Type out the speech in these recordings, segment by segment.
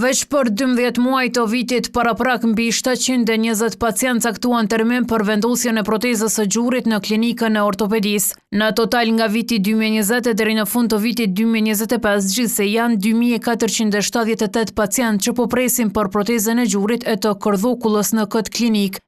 Veç për 12 muaj të vitit paraprak mbi 720 pacientë caktuan termin për vendosjen e protezës së gjurit në klinikën e ortopedisë. Në total nga viti 2020 deri në fund të vitit 2025 gjithsej janë 2478 pacientë që po presin për protezën e gjurit e të kërdhokullës në këtë klinikë.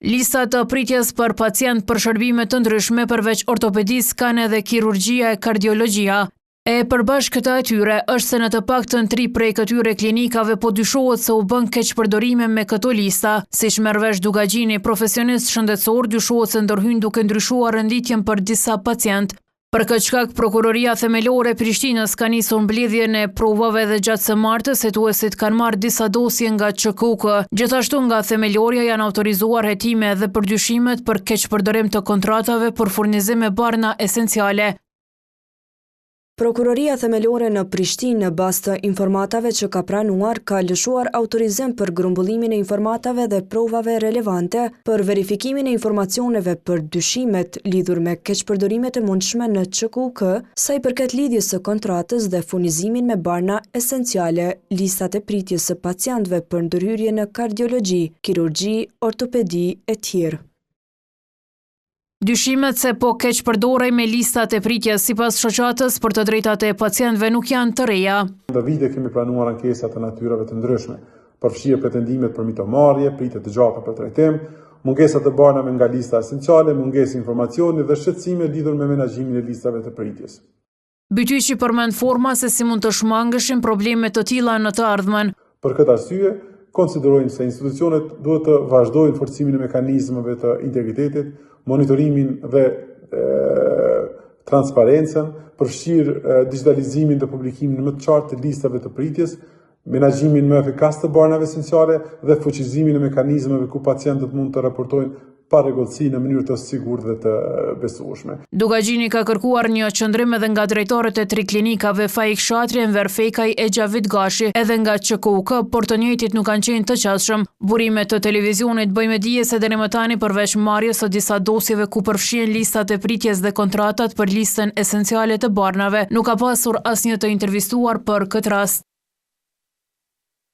Lista të pritjes për pacientë për shërbime të ndryshme përveç ortopedisë kanë edhe kirurgjia e kardiologjia. E përbashkëta atyre është se në të paktën 3 prej këtyre klinikave po dyshohet se u bën keqpërdorime me këto lista, siç merr vesh Dugagjini, profesionist shëndetësor, dyshohet se ndërhyn duke ndryshuar renditjen për disa pacientë. Për këtë shkak, Prokuroria Themelore e Prishtinës ka nisur mbledhjen e provave dhe gjatë së martës hetuesit kanë marrë disa dosje nga ÇKUK. Gjithashtu nga Themeloria janë autorizuar hetime edhe për dyshimet për keqpërdorim të kontratave për furnizim me barna esenciale. Prokuroria Themelore në Prishtinë në bazë të informatave që ka pranuar ka lëshuar autorizim për grumbullimin e informatave dhe provave relevante për verifikimin e informacioneve për dyshimet lidhur me keqpërdorimet e mundshme në ÇKUK, sa i përket lidhjes së kontratës dhe furnizimin me barna esenciale, listat e pritjes së pacientëve për ndërhyrje në kardiologji, kirurgji, ortopedi e tjerë. Dyshimet se po keqpërdorej me listat e pritjes sipas shoqatës për të drejtat e pacientëve nuk janë të reja. Në vite kemi planuar ankesa të natyrave të ndryshme, përfshirë pretendimet për mitomarrje, pritje të gjata për trajtim, mungesa të barnave nga lista esenciale, mungesë informacioni dhe shqetësime lidhur me menaxhimin e listave të pritjes. Bytyqi përmend forma se si mund të shmangëshin probleme të tilla në të ardhmen. Për këtë arsye, konsiderojmë se institucionet duhet të vazhdojnë forcimin e mekanizmave të integritetit, monitorimin dhe transparencën, përfshirë digitalizimin dhe publikimin më të qartë të listave të pritjes, menaxhimin më efikas të barnave esenciale dhe fuqizimin e mekanizmave ku pacientët mund të raportojnë pa rregullsi në mënyrë të sigurt dhe të besueshme. Dugagjini ka kërkuar një qëndrim edhe nga drejtorët e 3 klinikave Faik Shatri, Enver Fejkaj e Gjavit Gashi, edhe nga ÇKUK, por të njëjtit nuk kanë qenë të qasshëm. Burimet të televizionit bëjmë dije se deri më tani përveç marrjes së disa dosjeve ku përfshihen listat e pritjes dhe kontratat për listën esenciale të barnave, nuk ka pasur asnjë të intervistuar për këtë rast.